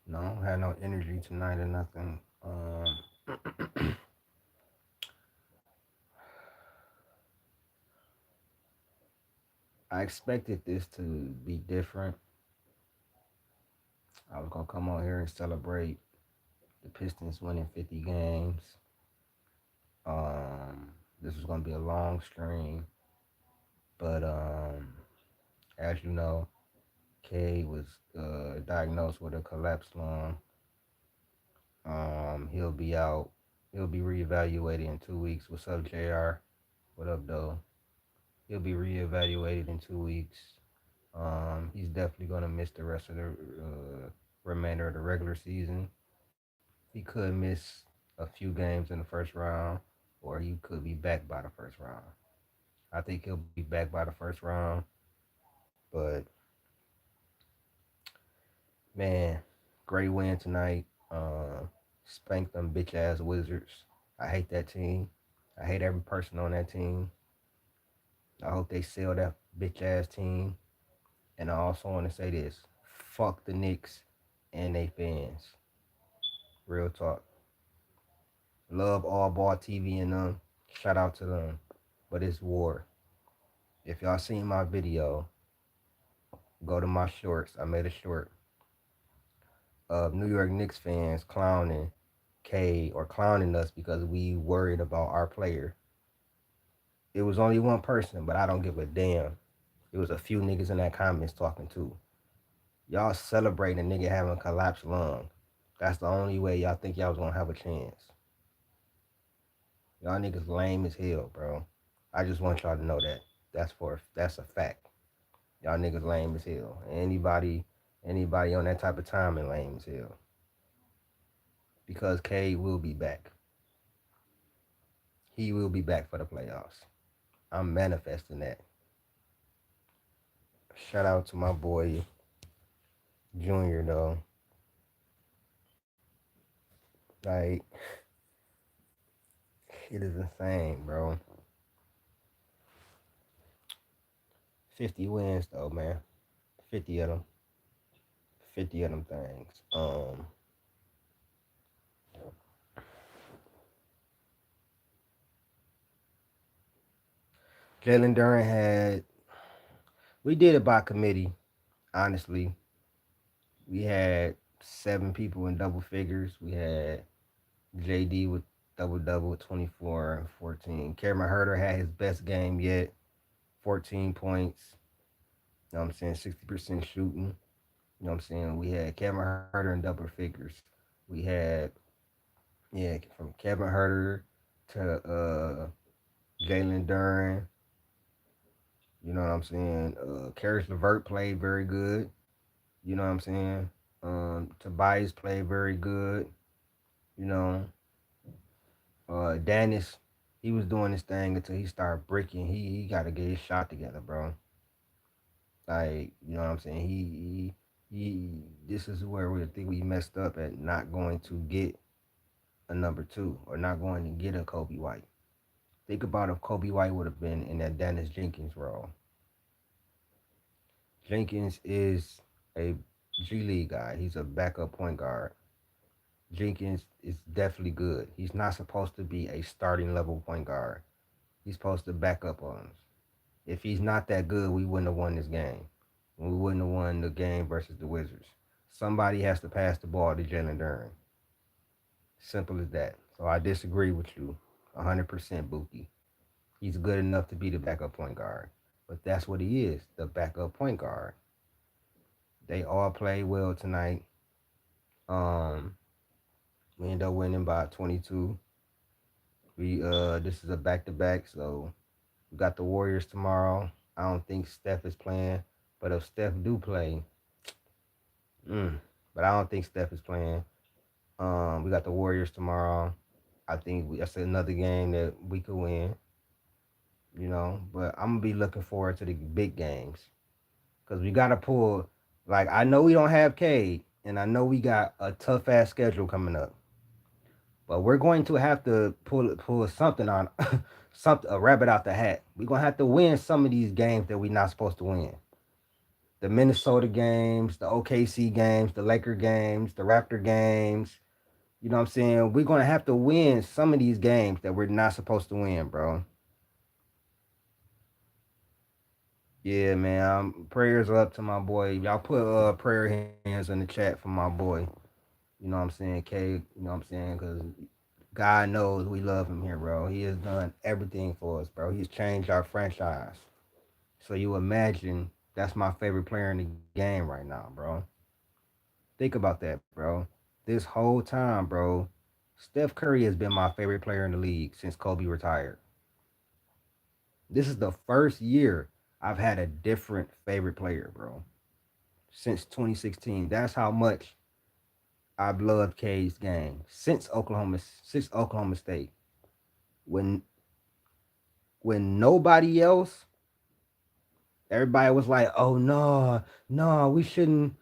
No, I don't have no energy tonight or nothing. I expected this to be different. I was gonna come on here and celebrate the Pistons winning 50 games. This was gonna be a long stream, but as you know, K was diagnosed with a collapsed lung. He'll be out. He'll be reevaluated in 2 weeks. What's up, Jr.? What up, though? He'll be reevaluated in 2 weeks. He's definitely gonna miss the rest of the remainder of the regular season. He could miss a few games in the first round, or he could be back by the first round. I think he'll be back by the first round, but man, great win tonight. Spanked them bitch ass Wizards. I hate that team. I hate every person on that team. I hope they sell that bitch ass team. And I also want to say this: fuck the Knicks and they fans. Real talk. Love all ball TV and them. Shout out to them. But it's war. If y'all seen my video, go to my shorts. I made a short of New York Knicks fans clowning K or clowning us because we worried about our player. It was only one person, but I don't give a damn. It was a few niggas in that comments talking too. Y'all celebrating a nigga having a collapsed lung. That's the only way y'all think y'all was gonna have a chance. Y'all niggas lame as hell, bro. I just want y'all to know that. That's a fact. Y'all niggas lame as hell. Anybody on that type of timing lame as hell. Because K will be back. He will be back for the playoffs. I'm manifesting that. Shout out to my boy Junior though. Like it is insane, bro. 50 wins though, man. 50 of them. 50 of them things. Jalen Duran had. We did it by committee. Honestly, we had 7 people in double figures. We had JD with double double with 24 and 14. Cameron Herter had his best game yet, 14 points. You know what I'm saying? 60% shooting. You know what I'm saying? We had Cameron Herter in double figures. We had, yeah, from Kevin Herter to Jalen Duran. You know what I'm saying? Karis LeVert played very good. You know what I'm saying? Tobias played very good. You know, Dennis, he was doing his thing until he started breaking. He got to get his shot together, bro. Like, you know what I'm saying? He this is where we think we messed up at not going to get a number two or not going to get a Kobe White. Think about if Kobe White would have been in that Dennis Jenkins role. Jenkins is a G League guy. He's a backup point guard. Jenkins is definitely good. He's not supposed to be a starting level point guard. He's supposed to back up on us. If he's not that good, we wouldn't have won this game. We wouldn't have won the game versus the Wizards. Somebody has to pass the ball to Jalen Duren. Simple as that. So I disagree with you 100%, Buki. He's good enough to be the backup point guard. But that's what he is, the backup point guard. They all played well tonight. Um, we end up winning by 22. We this is a back to back, so we got the Warriors tomorrow. I don't think Steph is playing, but if Steph do play, mm, but I don't think Steph is playing. We got the Warriors tomorrow. I think that's another game that we could win. You know, but I'm gonna be looking forward to the big games because we gotta pull. Like I know we don't have Cade, and I know we got a tough ass schedule coming up, but we're going to have to pull something on something a rabbit out the hat. We're gonna have to win some of these games that we're not supposed to win. The Minnesota games, the OKC games, the Laker games, the Raptor games. You know what I'm saying? We're gonna have to win some of these games that we're not supposed to win, bro. Yeah, man. Prayers up to my boy. Y'all put prayer hands in the chat for my boy. You know what I'm saying, K. You know what I'm saying? Because God knows we love him here, bro. He has done everything for us, bro. He's changed our franchise. So you imagine that's my favorite player in the game right now, bro. Think about that, bro. This whole time, bro, Steph Curry has been my favorite player in the league since Kobe retired. This is the first year I've had a different favorite player, bro. Since 2016. That's how much I've loved K's game since Oklahoma State. When when nobody else, everybody was like, "Oh no, no, we shouldn't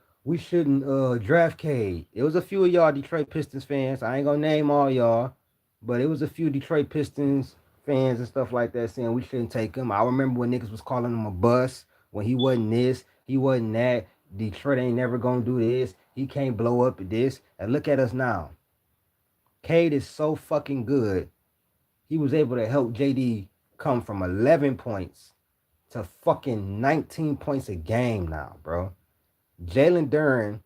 draft Cade." It was a few of y'all Detroit Pistons fans. I ain't gonna name all y'all, but it was a few Detroit Pistons fans and stuff like that saying we shouldn't take him. I remember when niggas was calling him a bust when he wasn't this, he wasn't that. Detroit ain't never gonna do this. He can't blow up at this. And look at us now. Cade is so fucking good. He was able to help JD come from 11 points to fucking 19 points a game now, bro. Jalen Duren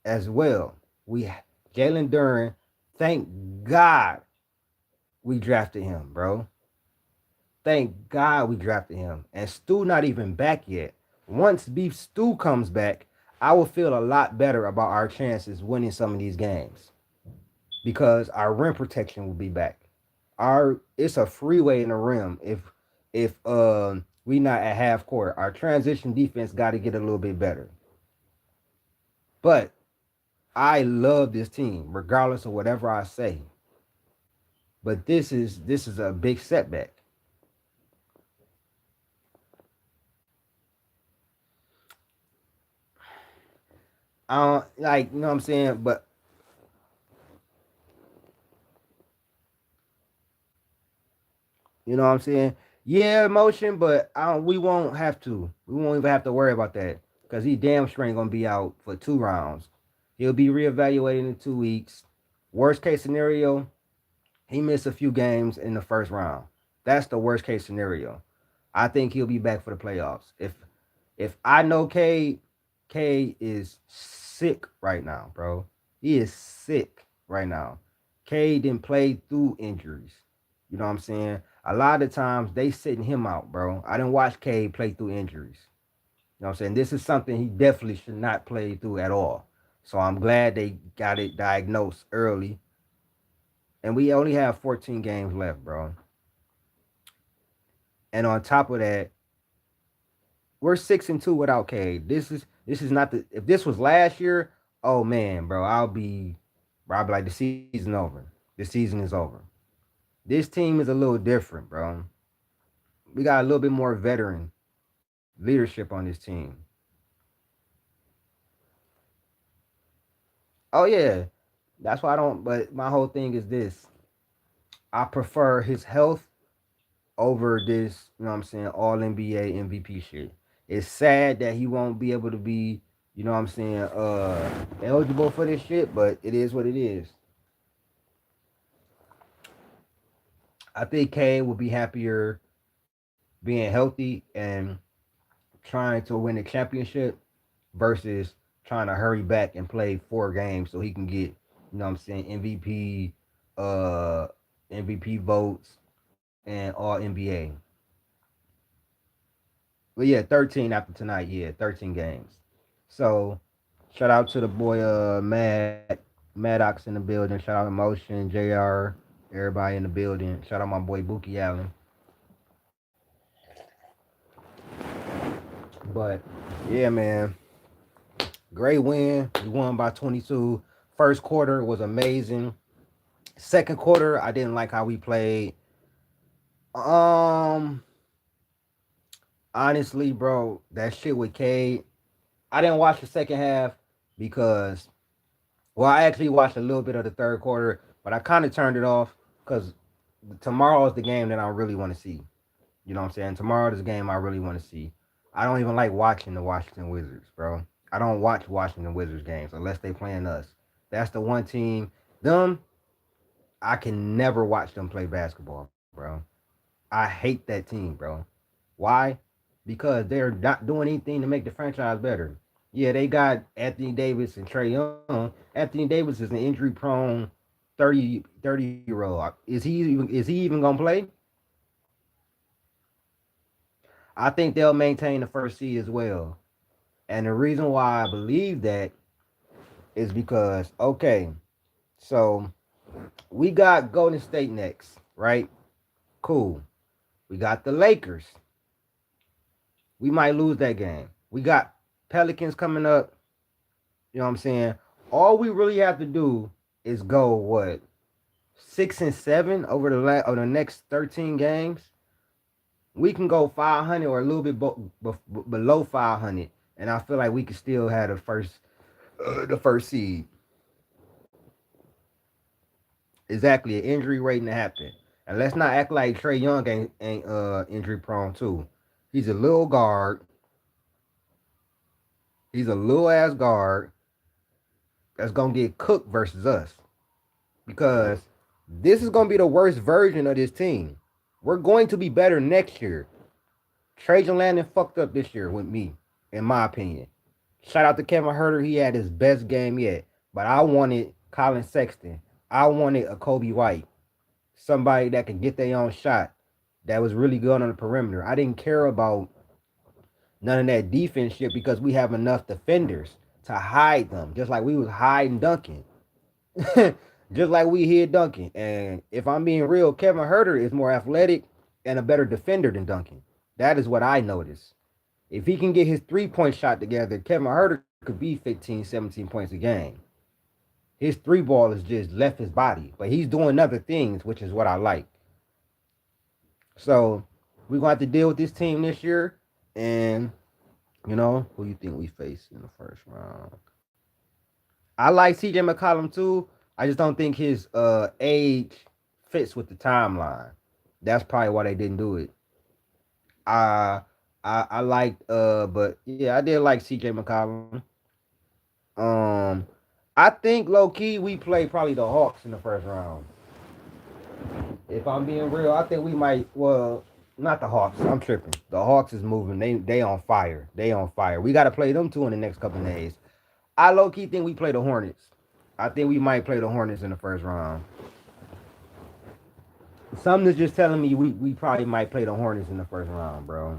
as well. We Jalen Duren, thank God we drafted him, bro. Thank God we drafted him. And Stu not even back yet. Once Beef Stu comes back, I will feel a lot better about our chances winning some of these games because our rim protection will be back. Our It's a freeway in the rim if we not at half court. Our transition defense got to get a little bit better. But I love this team, regardless of whatever I say. But this is a big setback. I don't like, you know what I'm saying. But you know what I'm saying. Yeah, emotion, but I don't, we won't have to. We won't even have to worry about that because he damn sure ain't gonna be out for 2 rounds. He'll be reevaluated in 2 weeks. Worst case scenario, he missed a few games in the first round. That's the worst case scenario. I think he'll be back for the playoffs. If I know K is sick right now, bro. He is sick right now. K didn't play through injuries. You know what I'm saying? A lot of times they sitting him out, bro. I didn't watch K play through injuries. You know what I'm saying? This is something he definitely should not play through at all. So I'm glad they got it diagnosed early. And we only have 14 games left, bro. And on top of that, we're 6-2 without Cade. This is not the if this was last year, oh man, bro, I'll be like the season over. The season is over. This team is a little different, bro. We got a little bit more veteran leadership on this team. Oh yeah. That's why I don't but my whole thing is this. I prefer his health over this, you know what I'm saying, all NBA MVP shit. It's sad that he won't be able to be, you know what I'm saying, eligible for this shit, but it is what it is. I think Kane will be happier being healthy and trying to win the championship versus trying to hurry back and play 4 games so he can get, you know what I'm saying, uh MVP votes and all NBA. But yeah, 13 after tonight. Yeah, 13 games. So shout out to the boy Maddox in the building. Shout out Emotion, JR, everybody in the building. Shout out my boy Buki Allen. But yeah, man, great win. We won by 22. First quarter was amazing. Second quarter, I didn't like how we played. Um, Honestly, bro, that shit with Cade. I didn't watch the second half because, well, I actually watched a little bit of the third quarter, but I kind of turned it off because tomorrow is the game that I really want to see. You know what I'm saying? Tomorrow is the game I really want to see. I don't even like watching the Washington Wizards, bro. I don't watch Washington Wizards games unless they playing us. That's the one team. Them, I can never watch them play basketball, bro. I hate that team, bro. Why? Because they're not doing anything to make the franchise better. Yeah, they got Anthony Davis and Trey Young. Anthony Davis is an injury prone 30-year old. Is he even gonna play? I think they'll maintain the first seed as well. And the reason why I believe that is because so we got Golden State next, right? Cool. We got the Lakers. We might lose that game. We got Pelicans coming up. You know what I'm saying? All we really have to do is go what 6-7 over the next 13 games. We can go 500 or a little bit below 500, and I feel like we could still have the first seed. Exactly, an injury waiting to happen. And let's not act like Trey Young ain't injury prone too. He's a little guard. He's a little ass guard that's gonna get cooked versus us because this is gonna be the worst version of this team. We're going to be better next year. Trajan Landon fucked up this year with me, in my opinion. Shout out to Kevin Herter. He had his best game yet. But I wanted Colin Sexton. I wanted a Kobe White. Somebody that could get their own shot. That was really good on the perimeter. I didn't care about none of that defense shit because we have enough defenders to hide them. Just like we was hiding Duncan. Just like we hid Duncan. And if I'm being real, Kevin Herter is more athletic and a better defender than Duncan. That is what I noticed. If he can get his 3-point shot together, Kevin Herter could be 15, 17 points a game. His three ball is just left his body, but he's doing other things, which is what I like. So we're gonna have to deal with this team this year, and who you think we face in the first round? I like CJ McCollum too. I just don't think his age fits with the timeline. That's probably why they didn't do it. I I liked but yeah, I did like CJ McCollum. Um I think low key we play probably the Hawks in the first round. If I'm being real, I think we might not the Hawks. I'm tripping. The Hawks is moving. They on fire. They on fire. We gotta play them two in the next couple of days. I low key think we play the Hornets. I think we might play the Hornets in the first round. Something is just telling me we probably might play the Hornets in the first round, bro.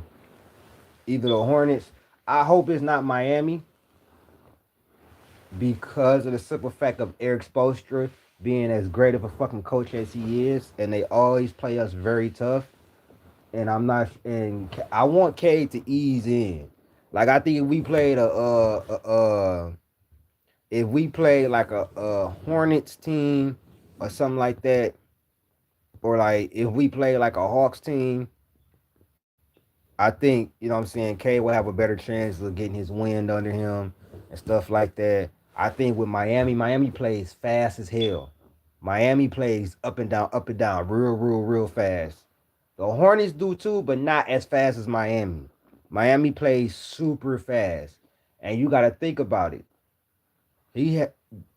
Either the Hornets. I hope it's not Miami because of the simple fact of Eric Spoelstra being as great of a fucking coach as he is, and they always play us very tough. And I'm not, and I want Cade to ease in. Like I think if we play like a Hornets team or something like that, or like if we play like a Hawks team, I think, what I'm saying, K will have a better chance of getting his wind under him and stuff like that. I think with Miami plays fast as hell. Miami plays up and down, real fast. The Hornets do too, but not as fast as Miami. Miami plays super fast. And you got to think about it.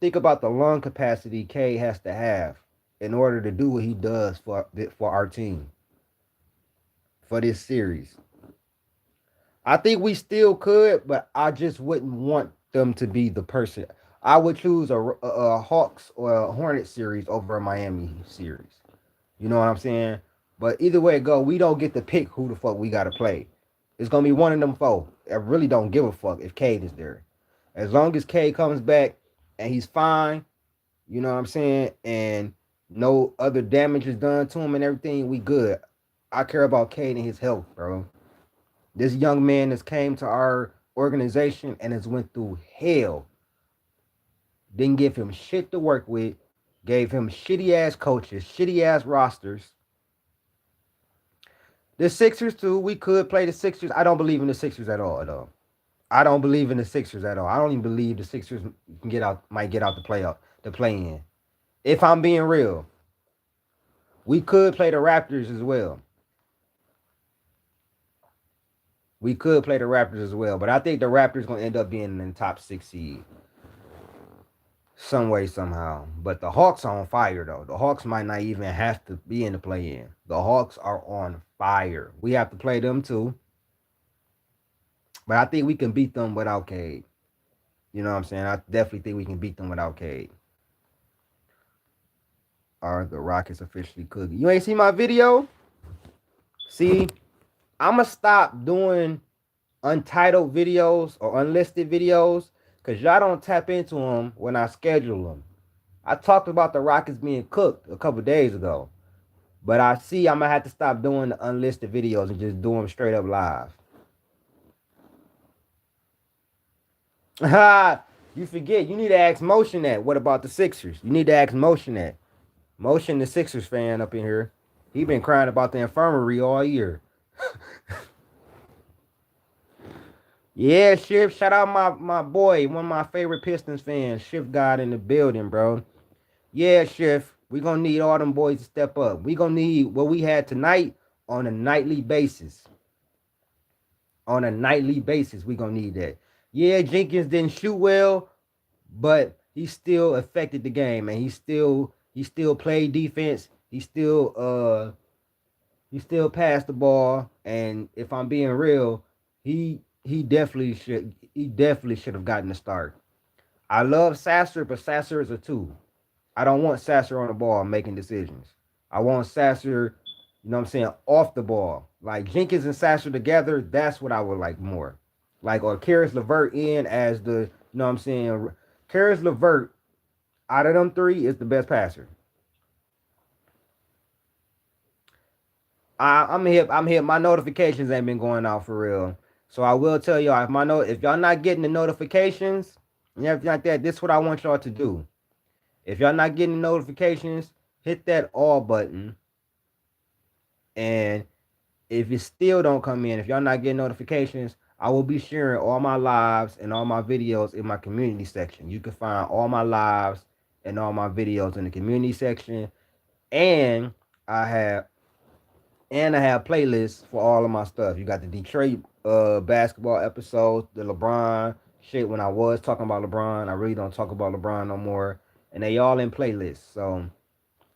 Think about the lung capacity K has to have in order to do what he does for our team for this series. I think we still could, but I just wouldn't want them to be the person. I would choose a Hawks or a Hornets series over a Miami series. You know what I'm saying? But either way it go, we don't get to pick who the fuck we gotta play. It's gonna be one of them four. I really don't give a fuck if Cade is there. As long as Cade comes back and he's fine, you know what I'm saying, and no other damage is done to him and everything, we good. I care about Cade and his health, bro. This young man has came to our organization and has went through hell. Didn't give him shit to work with. Gave him shitty ass coaches, shitty ass rosters. The Sixers too. We could play the Sixers. I don't believe in the Sixers at all. Though. I don't believe in the Sixers at all. I don't even believe the Sixers might get out the play in. If I'm being real, we could play the Raptors as well. We could play the Raptors as well, but I think the Raptors gonna end up being in the top 6 seed some way somehow. But the Hawks are on fire though. The Hawks might not even have to be in the play in. The Hawks are on fire. We have to play them too, but I think we can beat them without Cade. You know what I'm saying? I definitely think we can beat them without Cade. Are the Rockets officially cooking? You ain't see my video? See, I'ma stop doing untitled videos or unlisted videos because y'all don't tap into them when I schedule them. I talked about the Rockets being cooked a couple days ago, but I see I'm gonna have to stop doing the unlisted videos and just do them straight up live. You forget, you need to ask Motion that. What about the Sixers? You need to ask Motion that. Motion, the Sixers fan up in here. He been crying about the infirmary all year. Yeah, Shift. Shout out my boy, one of my favorite Pistons fans, Shift God in the building, bro. Yeah, Shift. We gonna need all them boys to step up. We gonna need what we had tonight on a nightly basis. On a nightly basis, we gonna need that. Yeah, Jenkins didn't shoot well, but he still affected the game, and he still played defense. He still passed the ball, and if I'm being real, he definitely should have gotten the start. I love Sasser, but Sasser is a two. I don't want Sasser on the ball making decisions. I want Sasser, you know what I'm saying, off the ball. Like Jenkins and Sasser together, that's what I would like more. Like, or Karis LeVert in as the, you know what I'm saying, Karis LeVert out of them three is the best passer. I'm hip. I'm hip. My notifications ain't been going out for real. So I will tell y'all if y'all not getting the notifications and everything like that, this is what I want y'all to do. If y'all not getting the notifications, hit that all button. And if it still don't come in, if y'all not getting notifications, I will be sharing all my lives and all my videos in my community section. You can find all my lives and all my videos in the community section. And I have I have playlists for all of my stuff. You got the Detroit basketball episodes, the LeBron shit. When I was talking about LeBron, I really don't talk about LeBron no more. And they all in playlists. So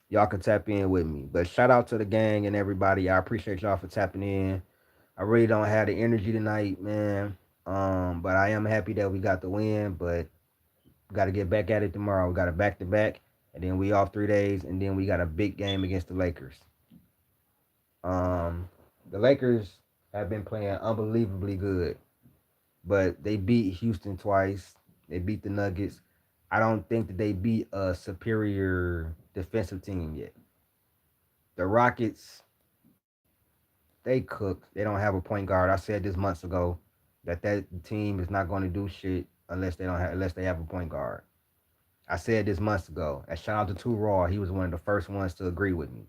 y'all can tap in with me. But shout out to the gang and everybody. I appreciate y'all for tapping in. I really don't have the energy tonight, man. But I am happy that we got the win. But we got to get back at it tomorrow. We got a back to back, and then we off 3 days, and then we got a big game against the Lakers. Um, the Lakers have been playing unbelievably good, but they beat Houston twice. They beat the Nuggets. I don't think that they beat a superior defensive team yet. The Rockets, they cooked. They don't have a point guard. I said this months ago that team is not going to do shit unless they have a point guard. I said this months ago. And shout out to Two Raw. He was one of the first ones to agree with me.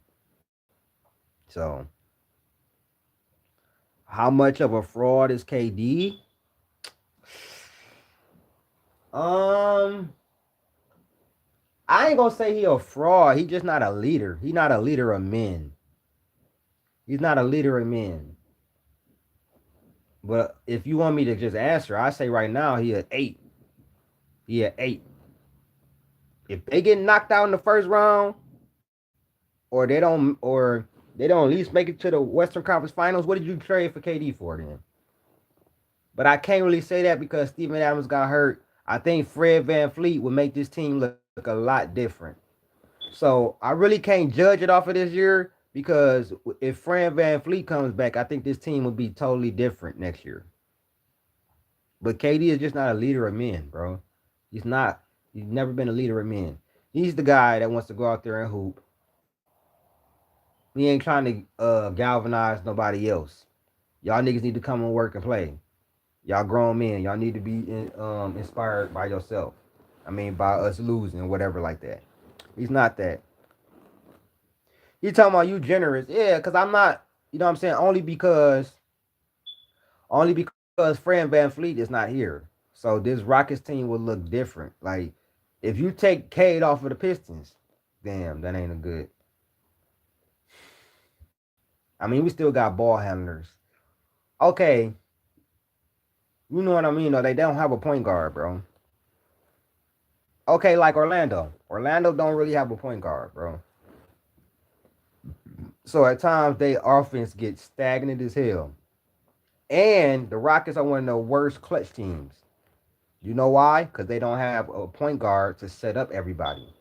So, how much of a fraud is KD? Um, I ain't gonna say he a fraud. He just not a leader. He not a leader of men. He's not a leader of men. But if you want me to just answer, I say right now he a eight. He a eight. If they get knocked out in the first round, or they don't at least make it to the Western Conference Finals, what did you trade for KD for then? But I can't really say that because Steven Adams got hurt. I think Fred Van Fleet would make this team look a lot different. So I really can't judge it off of this year because if Fred Van Fleet comes back, I think this team will be totally different next year. But KD is just not a leader of men, bro. He's not. He's never been a leader of men. He's the guy that wants to go out there and hoop. He ain't trying to galvanize nobody else. Y'all niggas need to come and work and play. Y'all grown men. Y'all need to be inspired by yourself. I mean, by us losing, whatever like that. He's not that. He talking about you generous. Yeah, because I'm not, you know what I'm saying? Only because Fran Van Fleet is not here. So this Rockets team will look different. Like, if you take Cade off of the Pistons, damn, that ain't a good. I mean, we still got ball handlers. Okay. You know what I mean? Though they don't have a point guard, bro. Okay, like Orlando. Orlando don't really have a point guard, bro. So at times they offense gets stagnant as hell. And the Rockets are one of the worst clutch teams. You know why? Because they don't have a point guard to set up everybody.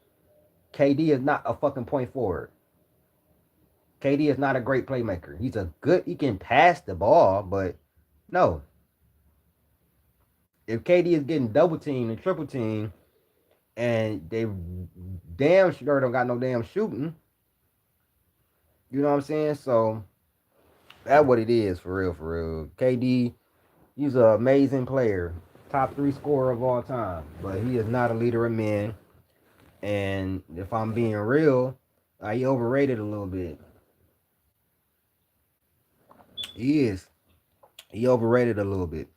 KD is not a fucking point forward. KD is not a great playmaker. He can pass the ball, but no. If KD is getting double teamed and triple teamed, and they damn sure don't got no damn shooting, you know what I'm saying? So that's what it is for real, for real. KD, he's an amazing player, top three scorer of all time, but he is not a leader of men. And if I'm being real, he overrated a little bit. He is. He overrated a little bit.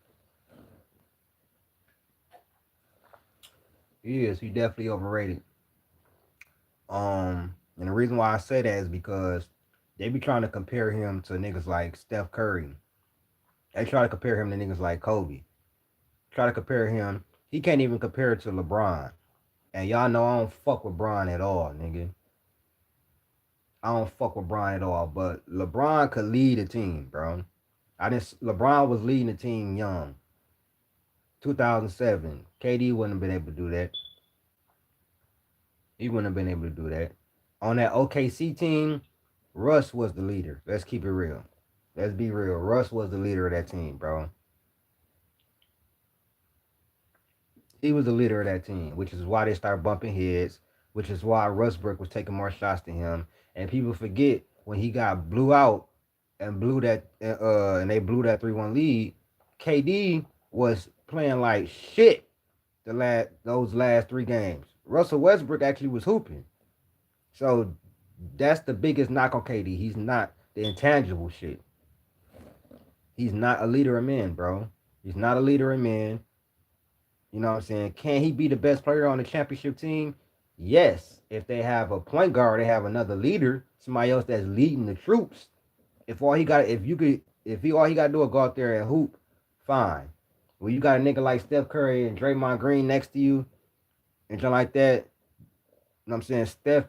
He is. He definitely overrated. And the reason why I say that is because they be trying to compare him to niggas like Steph Curry. They try to compare him to niggas like Kobe. Try to compare him. He can't even compare it to LeBron. And y'all know I don't fuck with Bron at all, nigga. I don't fuck with Bron at all. But LeBron could lead a team, bro. LeBron was leading the team young. 2007. KD wouldn't have been able to do that. He wouldn't have been able to do that. On that OKC team, Russ was the leader. Let's keep it real. Let's be real. Russ was the leader of that team, bro. He was the leader of that team, which is why they started bumping heads, which is why Westbrook was taking more shots than him. And people forget when he got blew out and and they blew that 3-1 lead, KD was playing like shit those last three games. Russell Westbrook actually was hooping. So that's the biggest knock on KD. He's not the intangible shit. He's not a leader of men, bro. He's not a leader of men. You know what I'm saying? Can he be the best player on the championship team? Yes. If they have a point guard, they have another leader, somebody else that's leading the troops. If all he got, if you could, if he all he got to do is go out there and hoop, fine. When you got a nigga like Steph Curry and Draymond Green next to you, and something like that, you know what I'm saying? Steph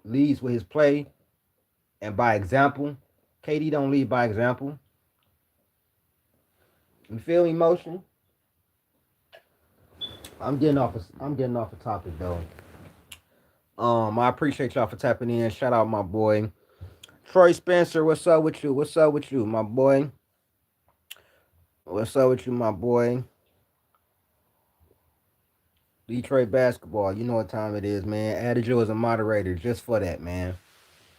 leads with his play and by example. KD don't lead by example. You feel me, motion? I'm getting off the topic though. I appreciate y'all for tapping in. Shout out my boy Troy Spencer. What's up with you? What's up with you, my boy? What's up with you, my boy? Detroit basketball. You know what time it is, man. Added you as a moderator just for that, man.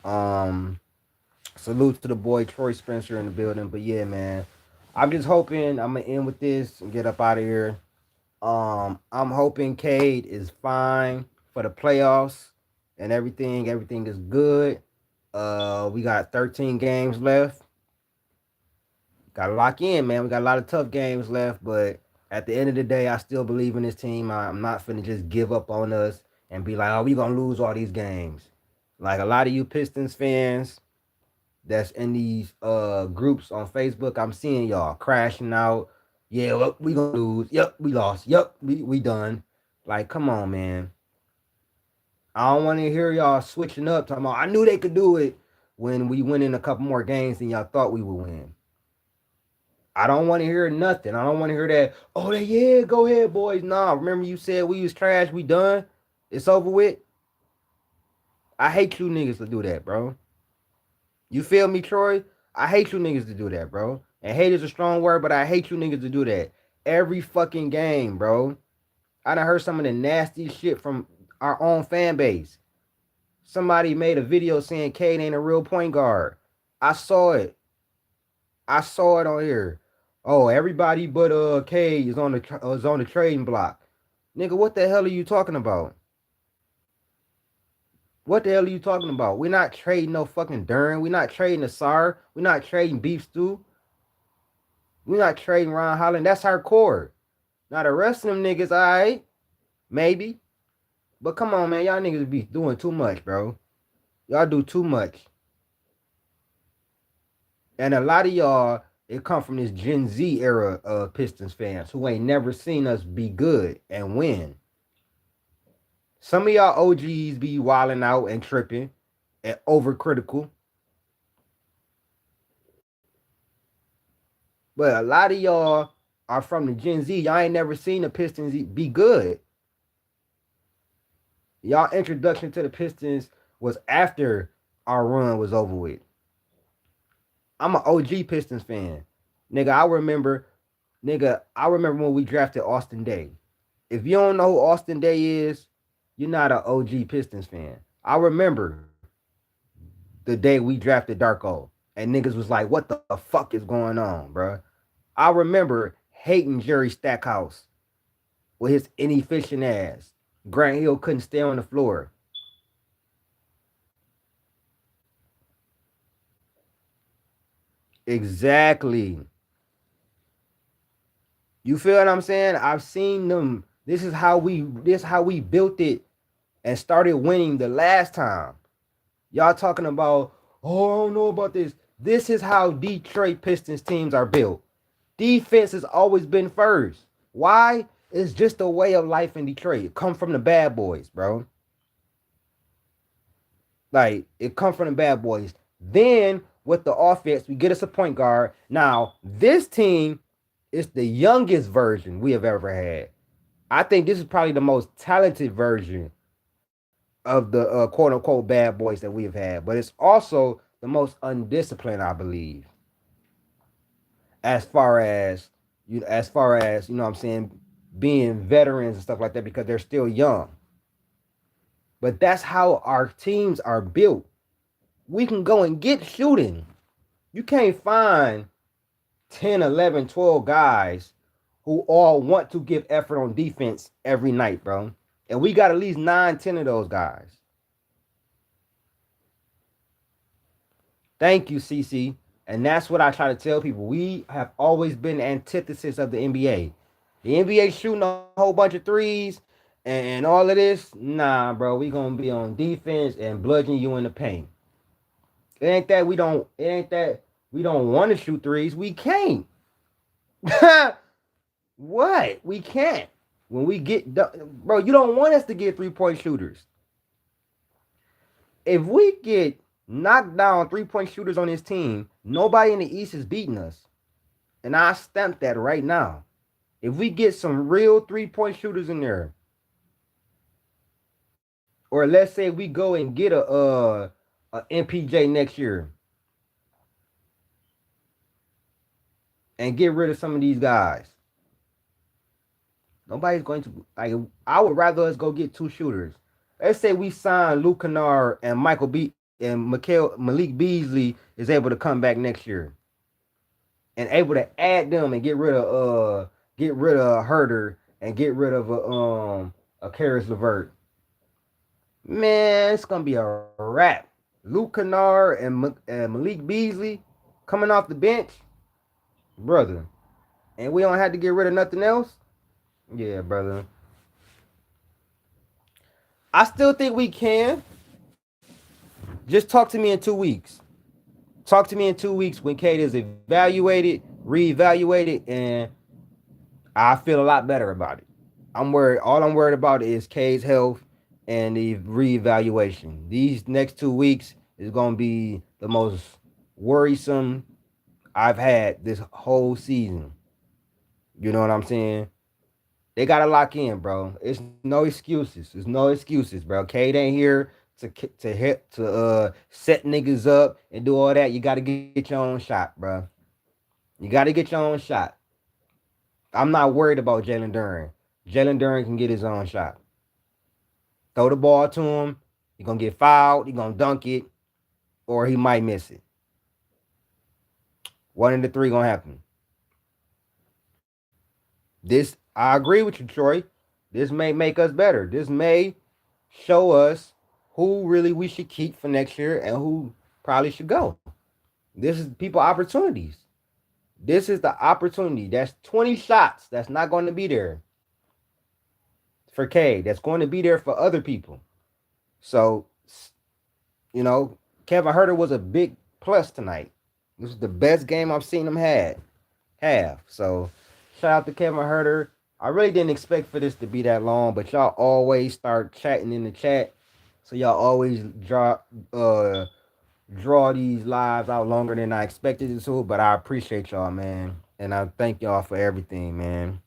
Um, Salute to the boy Troy Spencer in the building. But yeah, man. I'm just hoping I'm gonna end with this and get up out of here. I'm hoping Cade is fine for the playoffs and everything. Everything is good. We got 13 games left. Gotta lock in, man. We got a lot of tough games left, but at the end of the day, I still believe in this team. I'm not finna just give up on us and be like, oh, we gonna lose all these games. Like a lot of you Pistons fans that's in these groups on Facebook, I'm seeing y'all crashing out. Yeah, well, we gonna lose. Yep, we lost. Yep, we done. Like, come on, man. I don't want to hear y'all switching up talking about I knew they could do it when we win in a couple more games than y'all thought we would win. I don't want to hear nothing. I don't want to hear that. Oh, yeah, go ahead, boys. Nah, remember you said we was trash. We done. It's over with. I hate you niggas to do that, bro. You feel me, Troy? I hate you niggas to do that, bro. And hate is a strong word, but I hate you niggas to do that. Every fucking game, bro. I done heard some of the nasty shit from our own fan base. Somebody made a video saying Cade ain't a real point guard. I saw it. I saw it on here. Oh, everybody but Cade is on the trading block. Nigga, what the hell are you talking about? What the hell are you talking about? We're not trading no fucking Dern. We're not trading Asar. We're not trading Beef Stew. We're not trading Ron Holland. That's our core. Now the rest of them niggas, alright, maybe. But come on, man. Y'all niggas be doing too much, bro. Y'all do too much. And a lot of y'all It come from this Gen Z era of Pistons fans who ain't never seen us be good and win. Some of y'all OGs be wilding out and tripping and overcritical, but a lot of y'all are from the Gen Z. Y'all ain't never seen the Pistons be good. Y'all introduction to the Pistons was after our run was over with. I'm an OG Pistons fan. Nigga, I remember when we drafted Austin Day. If you don't know who Austin Day is, you're not an OG Pistons fan. I remember the day we drafted Darko, and niggas was like, "What the fuck is going on, bro?" I remember hating Jerry Stackhouse with his inefficient ass. Grant Hill couldn't stay on the floor. Exactly. You feel what I'm saying? I've seen them. This is how we built it and started winning the last time. Y'all talking about, oh, I don't know about this. This is how Detroit Pistons teams are built. Defense has always been first. Why? It's just a way of life in Detroit. It come from the bad boys, bro. Like, it come from the bad boys. Then with the offense, we get us a point guard. Now, this team is the youngest version we have ever had. I think this is probably the most talented version of the quote unquote bad boys that we have had, but it's also the most undisciplined, I believe, as far as you know what I'm saying, being veterans and stuff like that because they're still young. But that's how our teams are built. We can go and get shooting. You can't find 10, 11, 12 guys who all want to give effort on defense every night, bro. And we got at least 9, 10 of those guys. Thank you, CC. And that's what I try to tell people. We have always been the antithesis of the NBA. The NBA shooting a whole bunch of threes and all of this. Nah, bro. We gonna be on defense and bludgeon you in the paint. It ain't that we don't want to shoot threes. We can't. What? We can't. When we get bro, you don't want us to get 3-point shooters. If we get knocked down 3-point shooters on this team, nobody in the East is beating us. And I stamp that right now. If we get some real 3-point shooters in there, or let's say we go and get a MPJ next year and get rid of some of these guys, nobody's going to like. I would rather us go get 2 shooters. Let's say we sign Luke Kennard and Malik Beasley is able to come back next year and able to add them and get rid of Herder and get rid of a Karis LeVert. Man, it's gonna be a wrap. Luke Kennard and Malik Beasley coming off the bench, brother, and we don't have to get rid of nothing else. Yeah, brother. I still think we can. Just talk to me in 2 weeks. Talk to me in 2 weeks when Kate is evaluated, reevaluated, and I feel a lot better about it. I'm worried. All I'm worried about is K's health and the reevaluation. These next 2 weeks is gonna be the most worrisome I've had this whole season. You know what I'm saying? They gotta lock in, bro. It's no excuses. There's no excuses, bro. Cade ain't here to set niggas up and do all that. You gotta get your own shot, bro. You gotta get your own shot. I'm not worried about Jalen Duren. Jalen Duren can get his own shot. Throw the ball to him. He gonna get fouled. He gonna dunk it, or he might miss it. One of the three gonna happen. This I agree with you, Troy. This may make us better. This may show us who really we should keep for next year and who probably should go. This is people opportunities. This is the opportunity. That's 20 shots that's not going to be there for K. That's going to be there for other people. So, you know, Kevin Herter was a big plus tonight. This is the best game I've seen them have. So shout out to Kevin Herter. I really didn't expect for this to be that long, but y'all always start chatting in the chat. So y'all always uh draw these lives out longer than I expected it to. But I appreciate y'all, man. And I thank y'all for everything, man.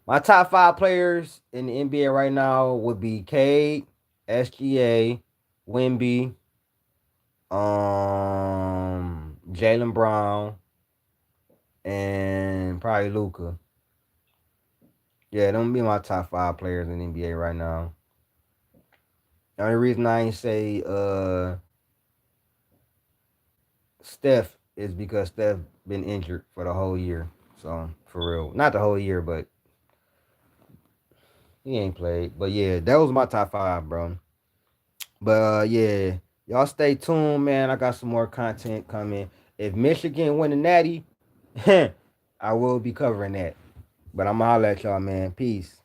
My top five players in the NBA right now would be Cade, SGA, Wimby, Jalen Brown, and probably Luca. Yeah, them be my top five players in the NBA right now. The only reason I ain't say Steph is because Steph been injured for the whole year. So for real, not the whole year, but he ain't played. But yeah, that was my top five, bro. But yeah, y'all stay tuned, man. I got some more content coming. If Michigan win the Natty, I will be covering that. But I'm gonna holler at y'all, man. Peace.